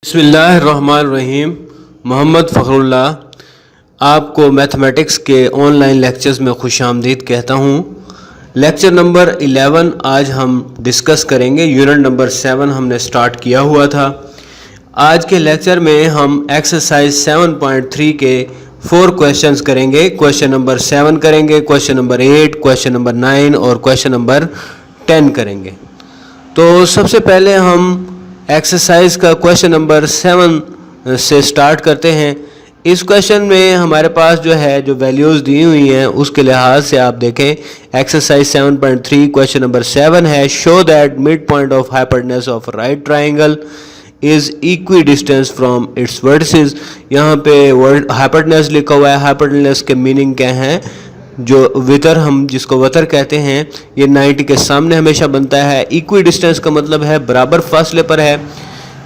बिस्मिल्लाहिर्रहमानिर्रहीम। मोहम्मद फ़खरुल्लाह आपको मैथमेटिक्स के ऑनलाइन लेक्चर्स में खुशामदीद कहता हूँ। लेक्चर नंबर 11 आज हम डिस्कस करेंगे। यूनिट नंबर 7 हमने स्टार्ट किया हुआ था। आज के लेक्चर में हम एक्सरसाइज 7.3 के 4 क्वेश्चंस करेंगे। क्वेश्चन नंबर 7 करेंगे, क्वेश्चन नंबर 8, क्वेश्चन नंबर 9 और क्वेश्चन नंबर 10 करेंगे। तो सबसे पहले हम एक्सरसाइज का क्वेश्चन नंबर 7 से स्टार्ट करते हैं। इस क्वेश्चन में हमारे पास जो है जो वैल्यूज़ दी हुई हैं उसके लिहाज से आप देखें। एक्सरसाइज 7.3 क्वेश्चन नंबर 7 है, show that mid point of hypotenuse of right triangle is equi distance from its vertices. यहाँ पे हाइपोटेन्यूज लिखा हुआ है। हाइपोटेन्यूज के मीनिंग क्या हैं? जो वितर, हम जिसको वतर कहते हैं, ये 90 के सामने हमेशा बनता है। इक्वी डिस्टेंस का मतलब है बराबर फासले पर है,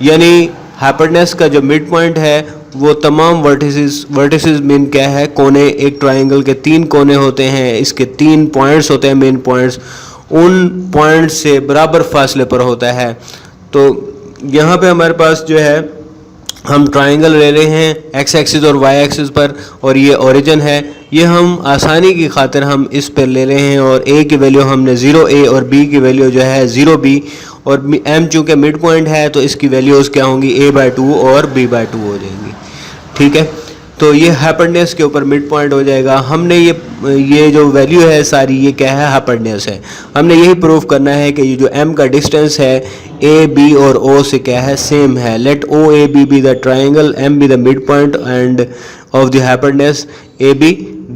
यानी हाइपोटेन्यूज का जो मिड पॉइंट है वो तमाम वर्टिसेस मीन क्या है? कोने। एक ट्राइंगल के 3 कोने होते हैं, इसके 3 पॉइंट्स होते हैं, मेन पॉइंट्स, उन पॉइंट से बराबर फासले पर होता है। तो यहाँ पे हमारे पास जो है हम ट्राइंगल ले रहे हैं एक्स एक्सिस और वाई एक्सिस पर, और ये ओरिजिन है। ये हम आसानी की खातिर हम इस पर ले रहे हैं, और ए की वैल्यू हमने 0a और बी की वैल्यू जो है 0b, और m चूँकि मिड पॉइंट है तो इसकी वैल्यूज़ क्या होंगी? a/2 और b/2 हो जाएंगी। ठीक है, तो ये हाइपोटेन्यूज के ऊपर मिड पॉइंट हो जाएगा। हमने ये जो वैल्यू है सारी, ये क्या है? हाइपोटेन्यूज है। हमने यही प्रूव करना है कि ये जो m का डिस्टेंस है ए बी और o से क्या है? सेम है। Let OAB be the triangle, m be the mid point and of the hypotenuse AB,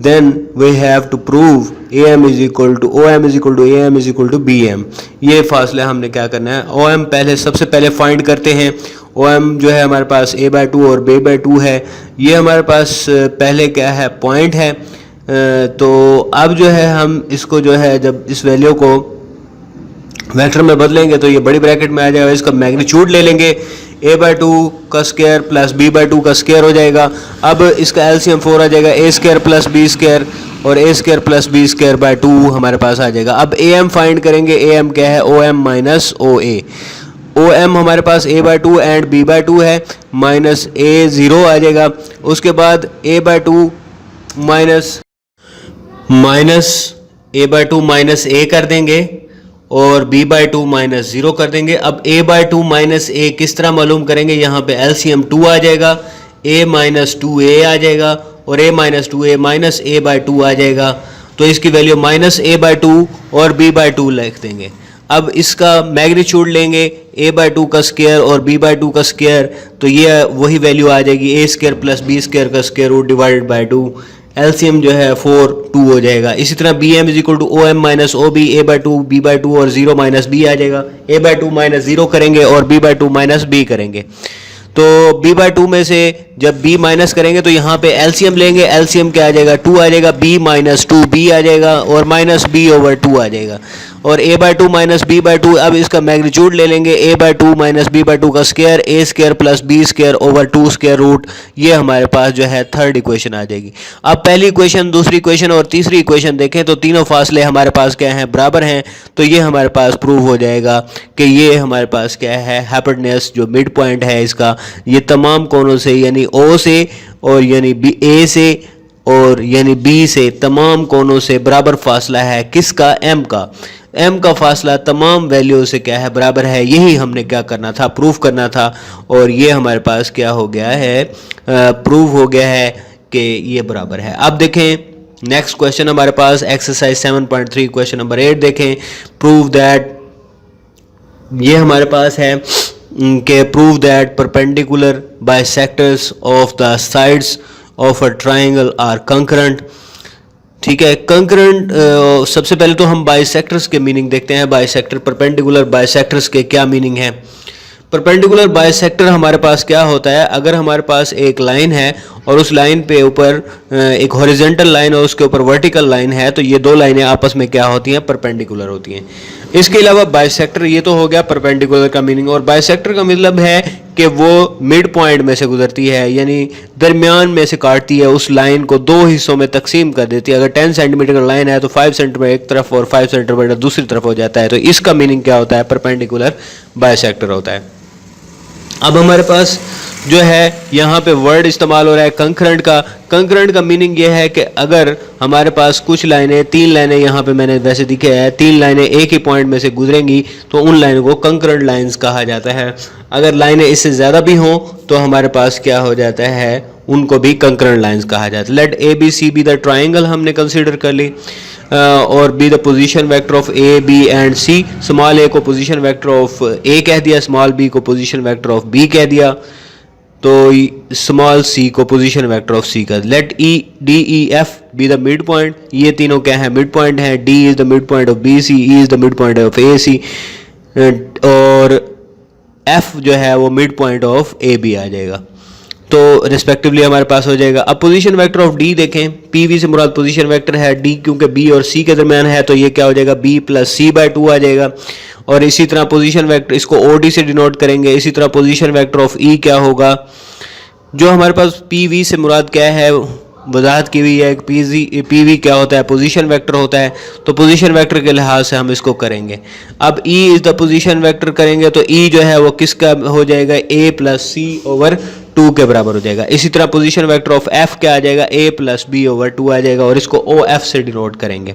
then we have to prove AM is equal to OM is equal to AM is equal to BM। ये फासले हमने क्या करना है? OM सबसे पहले find करते हैं। OM जो है हमारे पास a/2 और b/2 है। ये हमारे पास पहले क्या है? पॉइंट है। तो अब जो है हम इसको जो है जब इस वैल्यू को वेक्टर में बदलेंगे तो ये बड़ी ब्रैकेट में आ जाएगा। इसका मैग्नीट्यूड ले लेंगे, a/2 का स्क्वायर प्लस b/2 का स्क्वायर हो जाएगा। अब इसका एलसीएम 4 आ जाएगा, a² प्लस b² और a² प्लस b²/2 हमारे पास आ जाएगा। अब am फाइंड करेंगे। am क्या है? OM minus OA। OM हमारे पास a/2 एंड b/2 है, माइनस a 0 आ जाएगा। उसके बाद a/2 minus a/2 minus a कर देंगे और b/2 माइनस 0 कर देंगे। अब a/2 माइनस a किस तरह मालूम करेंगे? यहाँ पे एलसीएम 2 आ जाएगा, a माइनस 2a आ जाएगा और a minus 2a minus a/2 आ जाएगा। तो इसकी वैल्यू माइनस a/2 और b/2 लिख देंगे। अब इसका मैग्नीट्यूड लेंगे, a/2 का स्क्वायर और b/2 का स्क्वायर, तो ये वही वैल्यू आ जाएगी, a² प्लस b² का square root divided by 2। LCM जो है 4 2 हो जाएगा। इसी तरह BM is equal to OM minus OB, a/2 b/2 और 0 माइनस b आ जाएगा। a/2 माइनस 0 करेंगे और b/2 माइनस b करेंगे। तो b/2 में से जब b माइनस करेंगे तो यहाँ पे एलसीएम लेंगे। एलसीएम क्या आ जाएगा? 2 आ जाएगा, b माइनस 2b आ जाएगा और माइनस b/2 आ जाएगा। और a/2 माइनस b/2, अब इसका मैग्नीट्यूड ले लेंगे, a/2 माइनस b/2 का square, a² plus b² over 2 square root. ये हमारे पास जो है थर्ड इक्वेशन आ जाएगी। अब पहली इक्वेशन, दूसरी इक्वेशन और तीसरी इक्वेशन देखें तो तीनों फासले हमारे पास क्या हैं? बराबर हैं। तो ये हमारे पास प्रूव हो जाएगा कि ये हमारे पास क्या है? हाइपोटेन्यूज जो मिड पॉइंट है इसका, ये तमाम कोनों से यानी O से और यानी A से और यानी B से तमाम कोनों से बराबर फासला है। किसका? M का। M का फासला तमाम वैल्यू से क्या है? बराबर है। यही हमने क्या करना था? प्रूफ करना था। और ये हमारे पास क्या हो गया है? प्रूव हो गया है कि ये बराबर है। अब देखें नेक्स्ट क्वेश्चन हमारे पास एक्सरसाइज 7.3 क्वेश्चन नंबर 8 देखें। प्रूव दैट, ये हमारे पास है कि prove that perpendicular bisectors of the sides of a triangle are concurrent. ठीक है, कंकरेंट। सबसे पहले तो हम बाइसेक्टर्स के मीनिंग देखते हैं। बाइसेक्टर, परपेंडिकुलर बाइसेक्टर्स के क्या मीनिंग है? परपेंडिकुलर बाइसेक्टर हमारे पास क्या होता है? अगर हमारे पास एक लाइन है और उस लाइन पे ऊपर एक हॉरिजॉन्टल लाइन और उसके ऊपर वर्टिकल लाइन है, तो ये दो लाइनें आपस में क्या होती हैं? परपेंडिकुलर होती हैं। इसके अलावा बाइसेक्टर, ये तो हो गया परपेंडिकुलर का मीनिंग। और बाइसेक्टर का मतलब है कि वो मिड पॉइंट में से गुजरती है, यानी दरमियान में से काटती है, उस लाइन को दो हिस्सों में तकसीम कर देती है। अगर 10 सेंटीमीटर का लाइन है तो 5 सेंटीमीटर एक तरफ और 5 सेंटीमीटर दूसरी तरफ हो जाता है। तो इसका मीनिंग क्या होता है? परपेंडिकुलर बाइसेक्टर होता है। अब हमारे पास जो है यहाँ पे वर्ड इस्तेमाल हो रहा है कंकरेंट का। कंकरेंट का मीनिंग ये है कि अगर हमारे पास कुछ लाइनें, 3 लाइनें यहाँ पे मैंने वैसे दिखे है, 3 लाइनें एक ही पॉइंट में से गुजरेंगी तो उन लाइनों को कंकरेंट लाइंस कहा जाता है। अगर लाइनें इससे ज़्यादा भी हों तो हमारे पास क्या हो जाता है, उनको भी कंकरेंट लाइंस कहा जाता है। Let A B C be the triangle हमने कंसिडर कर ली, और be the position vector of A B and C. Small A को पोजीशन वेक्टर ऑफ ए कह दिया, स्मॉल बी को पोजीशन वेक्टर ऑफ बी कह दिया, तो स्मॉल सी को पोजीशन वेक्टर ऑफ सी का। Let E D E F be the mid point, ये तीनों क्या है, मिड पॉइंट है। D is the mid point of B C, E is the mid point of A C, और F जो है वो mid point of A B आ जाएगा। तो रिस्पेक्टिवली हमारे पास हो जाएगा। अब पोजीशन वेक्टर ऑफ डी देखें, पी वी से मुराद पोजीशन वेक्टर है, डी क्योंकि बी और सी के दरमियान है तो ये क्या हो जाएगा, बी प्लस सी बाय 2 आ जाएगा। और इसी तरह पोजीशन वेक्टर, इसको ओ डी से डिनोट करेंगे। इसी तरह पोजीशन वेक्टर ऑफ ई क्या होगा, जो हमारे पास पी वी से मुराद क्या है, वजाहत की हुई है। पी वी क्या होता है, पोजीशन वेक्टर होता है, तो पोजीशन वेक्टर के लिहाज से हम इसको करेंगे। अब ई इज द पोजीशन वेक्टर करेंगे तो ई जो है वो किसका हो जाएगा, ए प्लस सी ओवर 2 के बराबर हो जाएगा। इसी तरह पोजीशन वेक्टर ऑफ एफ क्या आ जाएगा, ए प्लस बी ओवर 2 आ जाएगा, और इसको ओ एफ से डिनोट करेंगे।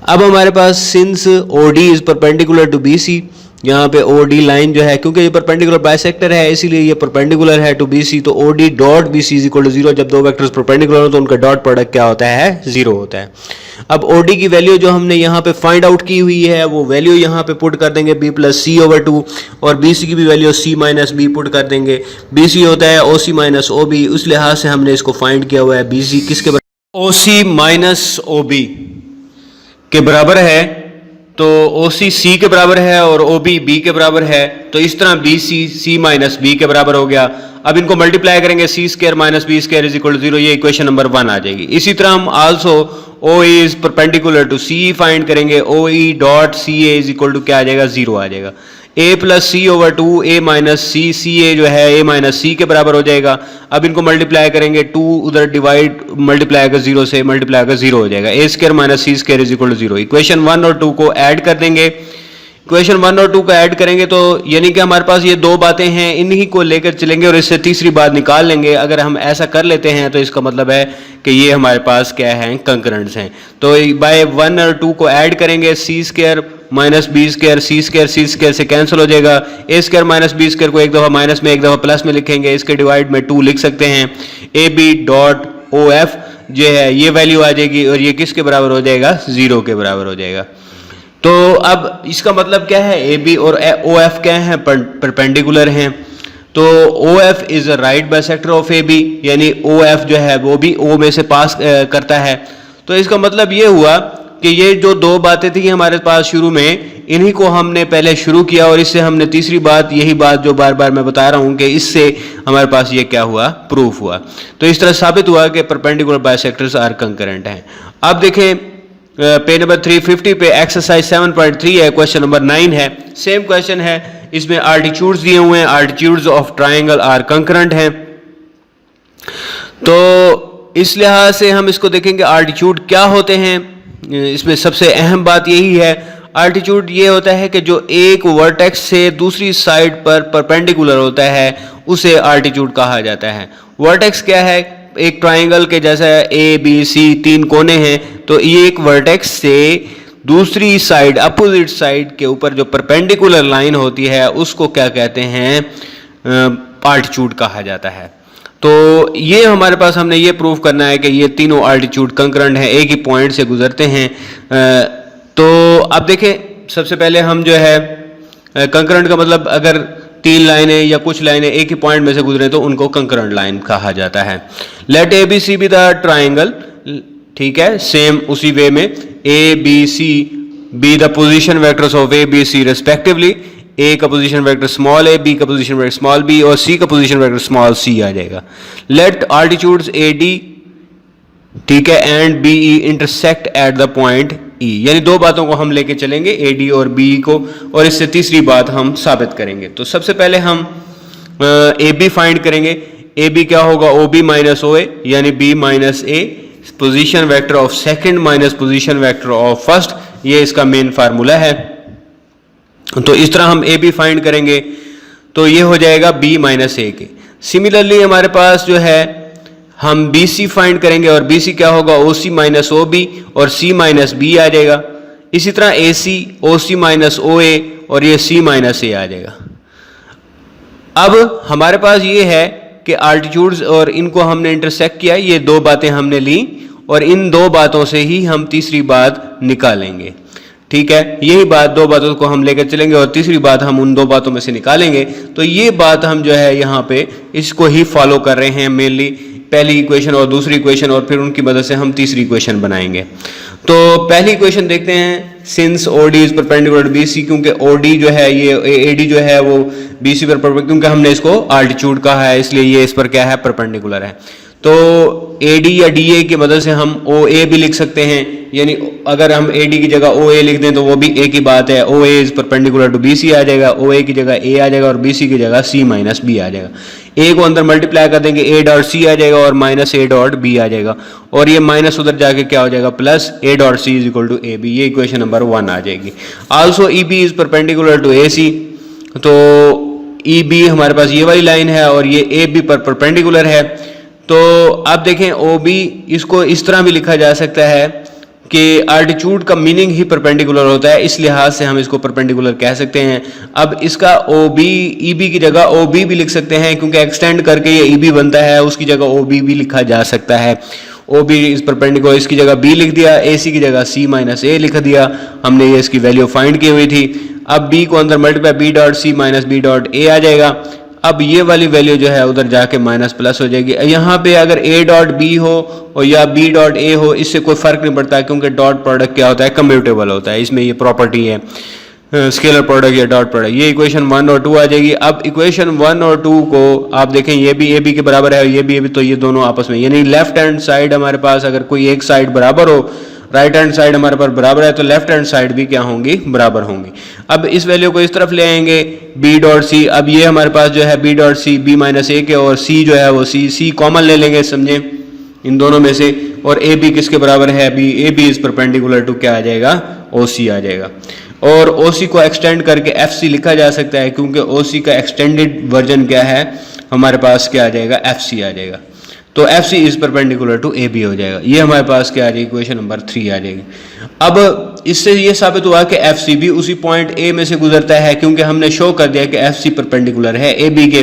अब हमारे पास since O D is perpendicular to B C, यहाँ पे ओ डी लाइन जो है, क्योंकि ये परपेंडिकुलर बाइसेक्टर है इसीलिए ये परपेंडिकुलर है टू बी सी, तो O D dot B C is equal to 0। जब दो वेक्टर्स परपेंडिकुलर हो तो उनका डॉट प्रोडक्ट क्या होता है, 0 होता है। अब ओ डी की वैल्यू जो हमने यहाँ पे फाइंड आउट की हुई है वो वैल्यू यहाँ पे पुट कर देंगे बी प्लस सी ओवर 2, और बी सी की भी value C minus B put कर देंगे। बी सी होता है ओ सी माइनस ओ बी, उस लिहाज से हमने इसको फाइंड किया हुआ है। बी सी किसके बराबर, ओ सी माइनस ओ बी के बराबर है, तो ओ सी सी के बराबर है और ओ बी बी के बराबर है, तो इस तरह B C C minus B के बराबर हो गया। अब इनको मल्टीप्लाई करेंगे, C square minus B square is equal to 0, ये इक्वेशन नंबर 1 आ जाएगी। इसी तरह हम also O is perpendicular to C find करेंगे, O E dot C A is equal to क्या आ जाएगा, 0 आ जाएगा। A plus C over 2, A minus C, C A जो है ए माइनस सी के बराबर हो जाएगा। अब इनको मल्टीप्लाई करेंगे, 2 उधर डिवाइड मल्टीप्लाई कर 0 से मल्टीप्लाई कर 0 हो जाएगा। A square minus C square is equal to 0। Equation 1 और 2 को ऐड कर देंगे। इक्वेशन 1 और 2 को ऐड करेंगे तो यानी कि हमारे पास ये 2 बातें हैं, इन्हीं को लेकर चलेंगे और इससे तीसरी बात निकाल लेंगे। अगर हम ऐसा कर लेते हैं तो इसका मतलब है कि ये हमारे पास क्या है, कंकरेंट्स हैं। तो बाय 1 और 2 को ऐड करेंगे, C square minus B square, सी स्क्वायर से कैंसिल हो जाएगा। A square minus B square को एक दफ़ा माइनस में एक दफ़ा प्लस में लिखेंगे, इसके डिवाइड में 2 लिख सकते हैं। A B dot O F जो है ये वैल्यू आ जाएगी और ये किसके बराबर हो जाएगा, 0 के बराबर हो जाएगा। तो अब इसका मतलब क्या है, ए बी और ओ एफ क्या है, परपेंडिकुलर हैं। तो O F is a right bisector of A B, यानी ओ एफ जो है वो भी ओ में से पास करता है। तो इसका मतलब ये हुआ कि ये जो 2 बातें थी हमारे पास शुरू में, इन्हीं को हमने पहले शुरू किया और इससे हमने तीसरी बात, यही बात जो बार बार मैं बता रहा हूं कि इससे हमारे पास ये क्या हुआ, प्रूफ हुआ। तो इस तरह साबित हुआ कि परपेंडिकुलर बाइसेक्टर्स आर कंकरेंट हैं। अब देखें पेज नंबर 350 पे एक्सरसाइज 7.3 है, क्वेश्चन नंबर 9 है। सेम क्वेश्चन है, इसमें आल्टीट्यूड्स दिए हुए हैं, altitudes of triangle are concurrent हैं। तो इस लिहाज से हम इसको देखेंगे आल्टीट्यूड क्या होते हैं। इसमें सबसे अहम बात यही है, आल्टीट्यूड ये होता है कि जो एक वर्टेक्स से दूसरी साइड पर परपेंडिकुलर होता है उसे आल्टीट्यूड कहा जाता है। वर्टेक्स क्या है, एक ट्राइंगल के जैसा ए बी सी 3 कोने हैं, तो ये एक वर्टेक्स से दूसरी साइड, अपोजिट साइड के ऊपर जो परपेंडिकुलर लाइन होती है उसको क्या कहते हैं, आल्टीट्यूड कहा जाता है। तो ये हमारे पास, हमने ये प्रूव करना है कि ये तीनों आल्टीट्यूड कंकरेंट हैं, एक ही पॉइंट से गुजरते हैं। तो अब देखें, सबसे पहले हम जो है कंकरेंट का मतलब, अगर 3 लाइनें या कुछ लाइनें एक ही पॉइंट में से गुजरे तो उनको कंकरेंट लाइन कहा जाता है। Let A B C be the triangle, ठीक है, सेम उसी वे में A B C be the position vectors of A B C respectively. A का position vector small A, B का पोजीशन वेक्टर स्मॉल बी और C का position vector small C आ जाएगा। लेट आल्टीट्यूड्स ए डी, ठीक है, and B E intersect at the point E, यानी 2 बातों को हम लेके चलेंगे, ए डी और बी को, और इससे तीसरी बात हम साबित करेंगे। तो सबसे पहले हम ए बी फाइंड करेंगे। ए बी क्या होगा, O B minus O A, यानी B minus A, position vector of second minus position vector of first, ये इसका मेन फार्मूला है। तो इस तरह हम ए बी फाइंड करेंगे। तो ये हो जाएगा b माइनस ए के। सिमिलरली हमारे पास जो है हम BC फाइंड करेंगे और BC क्या होगा, OC माइनस OB और C माइनस B आ जाएगा। इसी तरह AC OC माइनस OA और ये C माइनस A आ जाएगा। अब हमारे पास ये है कि आल्टीट्यूड्स और इनको हमने इंटरसेक्ट किया, ये दो बातें हमने ली और इन दो बातों से ही हम तीसरी बात निकालेंगे। ठीक है, यही बात, दो बातों को हम लेकर चलेंगे और तीसरी बात हम उन दो बातों में से निकालेंगे। तो ये बात हम जो है यहाँ पे इसको ही फॉलो कर रहे हैं मेनली, पहली इक्वेशन और दूसरी इक्वेशन, और फिर उनकी मदद से हम तीसरी इक्वेशन बनाएंगे। तो पहली इक्वेशन देखते हैं, since OD is perpendicular to BC, क्योंकि OD जो है ये AD जो है वो BC पर परपेंडिकुलर, क्योंकि हमने इसको आल्टीट्यूड कहा है इसलिए ये इस पर क्या है, परपेंडिकुलर है। तो AD या DA की मदद से हम OA भी लिख सकते हैं, यानी अगर हम AD की जगह OA लिख दें तो वो भी एक ही बात है, OA is perpendicular to BC आ जाएगा, OA की जगह A आ जाएगा और BC की जगह C माइनस B आ जाएगा। A को अंदर मल्टीप्लाई कर देंगे, A डॉट C आ जाएगा और माइनस A डॉट B आ जाएगा, और ये माइनस उधर जाके क्या हो जाएगा, plus A dot C is equal to AB। ये इक्वेशन नंबर 1 आ जाएगी। Also EB is perpendicular to AC, तो EB हमारे पास ये वाली लाइन है और ये AB पर परपेंडिकुलर है। तो आप देखें OB, इसको इस तरह भी लिखा जा सकता है कि आल्टीट्यूड का मीनिंग ही परपेंडिकुलर होता है, इस लिहाज से हम इसको परपेंडिकुलर कह सकते हैं। अब इसका OB EB की जगह OB भी लिख सकते हैं, क्योंकि एक्सटेंड करके ये EB बनता है, उसकी जगह OB भी लिखा जा सकता है। OB इज परपेंडिकुलर, इसकी जगह B लिख दिया, AC की जगह C माइनस A लिख दिया, हमने ये इसकी वैल्यू फाइंड की हुई थी। अब B को अंदर multiply B dot C minus B dot A आ जाएगा। अब ये वाली वैल्यू जो है उधर जाके माइनस प्लस हो जाएगी। यहाँ पे अगर A डॉट B हो और या B डॉट A हो, इससे कोई फर्क नहीं पड़ता, क्योंकि डॉट प्रोडक्ट क्या होता है, कम्यूटेबल होता है, इसमें ये प्रॉपर्टी है स्केलर प्रोडक्ट या डॉट प्रोडक्ट। ये इक्वेशन 1 और 2 आ जाएगी। अब इक्वेशन 1 और 2 को आप देखें, ये भी AB के बराबर है और ये भी AB, तो ये दोनों आपस में, यानी लेफ्ट हैंड साइड हमारे पास अगर कोई एक साइड बराबर हो, राइट हैंड साइड हमारे पास बराबर है, तो लेफ्ट हैंड साइड भी क्या होंगी, बराबर होंगी। अब इस वैल्यू को इस तरफ ले आएंगे, B डॉट C, अब ये हमारे पास जो है B dot C B minus A के, और C जो है वो C कॉमन ले लेंगे, समझे, इन दोनों में से, और AB किसके बराबर है, AB इज परपेंडिकुलर टू क्या आ जाएगा, OC आ जाएगा। और OC को एक्सटेंड करके FC लिखा जा सकता है, क्योंकि OC का एक्सटेंडेड वर्जन क्या है, हमारे पास क्या आ जाएगा, FC आ जाएगा। तो FC is perpendicular to AB हो जाएगा। ये हमारे पास क्या आ जाएगी, इक्वेशन नंबर 3 आ जाएगी। अब इससे ये साबित हुआ कि FC भी उसी पॉइंट A में से गुजरता है, क्योंकि हमने शो कर दिया कि FC परपेंडिकुलर है AB के,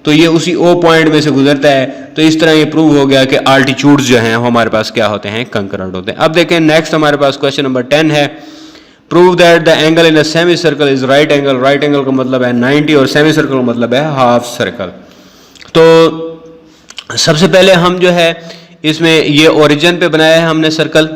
तो ये उसी O पॉइंट में से गुजरता है। तो इस तरह ये प्रूव हो गया कि आल्टीट्यूड्स जो हैं हमारे पास क्या होते हैं, कंकरेंट होते हैं। अब देखें नेक्स्ट हमारे पास क्वेश्चन नंबर 10 है, prove that the angle in a semi circle is right angle. Right angle का मतलब है 90 और सेमी सर्कल का मतलब है हाफ सर्कल। तो सबसे पहले हम जो है इसमें ये ओरिजिन पे बनाया है हमने सर्कल,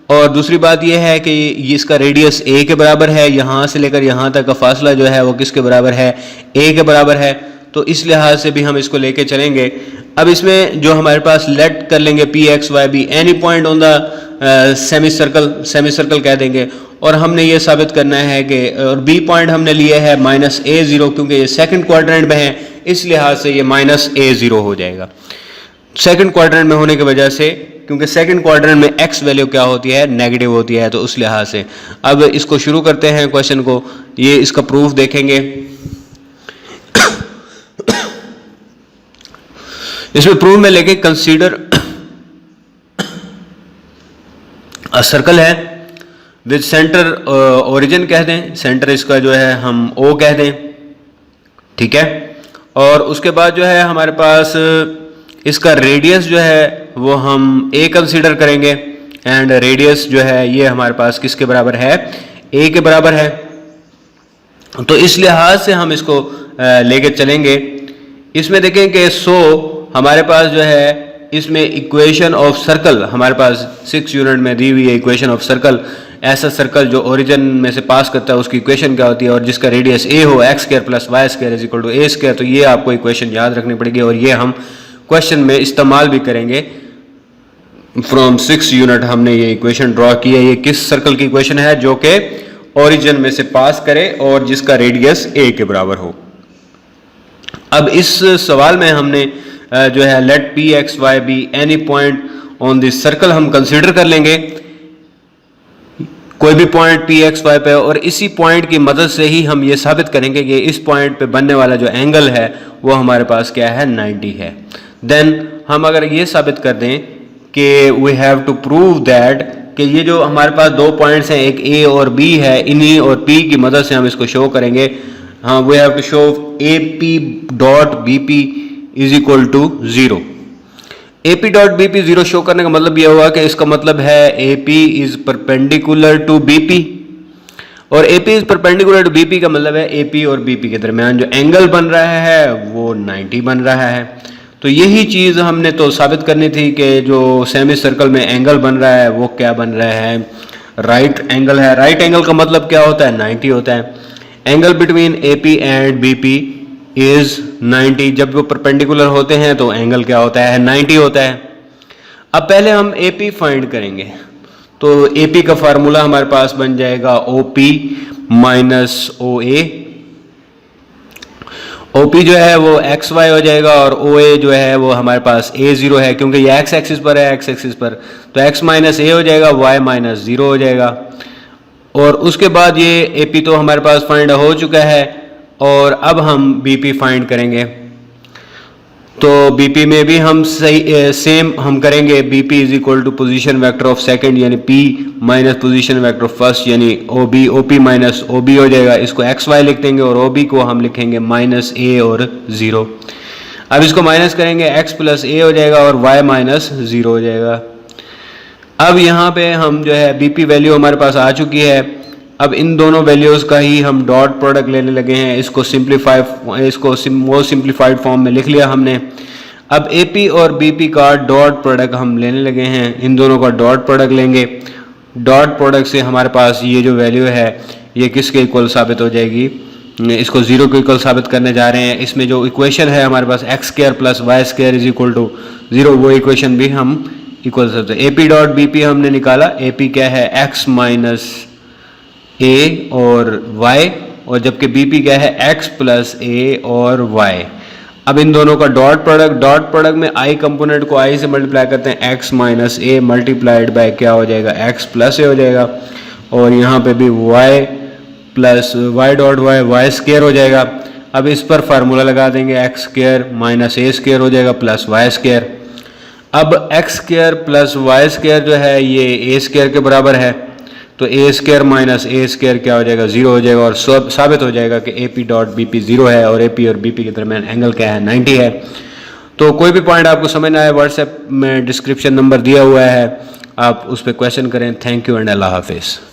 और दूसरी बात ये है कि इसका रेडियस A के बराबर है, यहाँ से लेकर यहाँ तक का फासला जो है वो किसके बराबर है, A के बराबर है। तो इस लिहाज से भी हम इसको लेके चलेंगे। अब इसमें जो हमारे पास लेट कर लेंगे P(x,y,b) any point on the semi circle कह देंगे, और हमने ये साबित करना है कि, और B पॉइंट हमने लिए है -a0, क्योंकि ये सेकंड क्वाड्रेंट में है, इस लिहाज से ये -a0 हो जाएगा सेकंड क्वाड्रेंट में होने की वजह से, क्योंकि सेकंड क्वाड्रेंट में x वैल्यू क्या होती है, नेगेटिव होती है, तो उस लिहाज से। अब इसको शुरू करते हैं क्वेश्चन को, ये इसका प्रूफ देखेंगे। इसमें प्रूफ में लेके कंसीडर सर्कल है विद सेंटर, ओरिजिन कह दें, सेंटर इसका जो है हम O कह दें, ठीक है। और उसके बाद जो है हमारे पास इसका रेडियस जो है वो हम A कंसीडर करेंगे, एंड रेडियस जो है ये हमारे पास किसके बराबर है, A के बराबर है। तो इस लिहाज से हम इसको लेके चलेंगे। इसमें देखें कि 100 हमारे पास जो है, इसमें इक्वेशन ऑफ सर्कल हमारे पास 6 यूनिट में दी हुई है। इक्वेशन ऑफ सर्कल, ऐसा सर्कल जो ओरिजिन में से पास करता है उसकी इक्वेशन क्या होती है, और जिसका रेडियस A हो, x² + y² is equal to a²। तो ये आपको इक्वेशन याद रखनी पड़ेगी, और ये हम क्वेश्चन में इस्तेमाल भी करेंगे। फ्रॉम 6 यूनिट हमने ये इक्वेशन ड्रॉ की है। ये किस सर्कल की इक्वेशन है, जो कि ओरिजिन में से पास करे और जिसका रेडियस A के बराबर हो। अब इस सवाल में हमने जो है let P(x,y,b) any point on this circle हम कंसीडर कर लेंगे। कोई भी पॉइंट पी एक्स वाई पे, और इसी पॉइंट की मदद से ही हम ये साबित करेंगे कि इस पॉइंट पे बनने वाला जो एंगल है वो हमारे पास क्या है, 90 है। देन हम अगर ये साबित कर दें कि we have to prove that कि ये जो हमारे पास दो पॉइंट्स हैं, एक ए और बी है, इन्हीं और पी की मदद से हम इसको शो करेंगे। हाँ, we have to show A P dot B P is equal to 0। A P dot B P 0 show करने का मतलब यह हुआ कि इसका मतलब है A P is perpendicular to B P, और A P is perpendicular to B P का मतलब है ए पी और बी पी के दरमियान जो एंगल बन रहा है वो 90 बन रहा है। तो यही चीज़ हमने तो साबित करनी थी कि जो सेमी सर्कल में एंगल बन रहा है वो क्या बन रहा है, राइट एंगल है। राइट एंगल का मतलब क्या होता है, 90 होता है। Angle between A P and B P is 90। जब वो परपेंडिकुलर होते हैं तो एंगल क्या होता है, 90 होता है। अब पहले हम ए पी फाइंड करेंगे, तो ए पी का फार्मूला हमारे पास बन जाएगा ओ पी माइनस ओ ए। OP जो है वो एक्स वाई हो जाएगा, और OA जो है वो हमारे पास A0 है, क्योंकि ये एक्स एक्सिस पर है, एक्स एक्सिस पर, तो x माइनस ए हो जाएगा, y माइनस 0 हो जाएगा। और उसके बाद ये AP तो हमारे पास फाइंड हो चुका है, और अब हम BP फाइंड करेंगे। तो BP में भी हम सेम हम करेंगे। BP is equal to position vector of second यानी P minus position vector of first यानी OP माइनस OB हो जाएगा। इसको XY लिख देंगे और OB को हम लिखेंगे माइनस A और 0। अब इसको माइनस करेंगे, x प्लस A हो जाएगा और y माइनस 0 हो जाएगा। अब यहाँ पे हम जो है BP वैल्यू हमारे पास आ चुकी है। अब इन दोनों वैल्यूज़ का ही हम डॉट प्रोडक्ट लेने लगे हैं। इसको सिंप्लीफाइड फॉर्म में लिख लिया हमने। अब AP और BP का डॉट प्रोडक्ट हम लेने लगे हैं, इन दोनों का डॉट प्रोडक्ट लेंगे। डॉट प्रोडक्ट से हमारे पास ये जो वैल्यू है ये किसके इक्वल साबित हो जाएगी, इसको 0 के इक्वल साबित करने जा रहे हैं। इसमें जो इक्वेशन है हमारे पास x square plus Y square is equal to 0, वो इक्वेशन भी हम इक्वल सकते हैं। AP डॉट BP हमने निकाला, AP क्या है x माइनस A और y, और जबकि BP क्या है x प्लस A और y। अब इन दोनों का डॉट प्रोडक्ट में i कंपोनेंट को i से मल्टीप्लाई करते हैं, x minus A multiplied by क्या हो जाएगा, x प्लस A हो जाएगा। और यहाँ पे भी y plus y dot y square हो जाएगा। अब इस पर फार्मूला लगा देंगे, x square minus A square हो जाएगा प्लस y स्क्वायर। अब x square plus y square जो है ये a स्क्वायर के बराबर है, तो a square minus A square क्या हो जाएगा, 0 हो जाएगा। और सब साबित हो जाएगा कि AP डॉट BP 0 है और AP और BP के दरमियान एंगल क्या है, 90 है। तो कोई भी पॉइंट आपको समझ ना आए, व्हाट्सएप में डिस्क्रिप्शन नंबर दिया हुआ है, आप उस पर क्वेश्चन करें। थैंक यू एंड अल्लाह हाफिज़।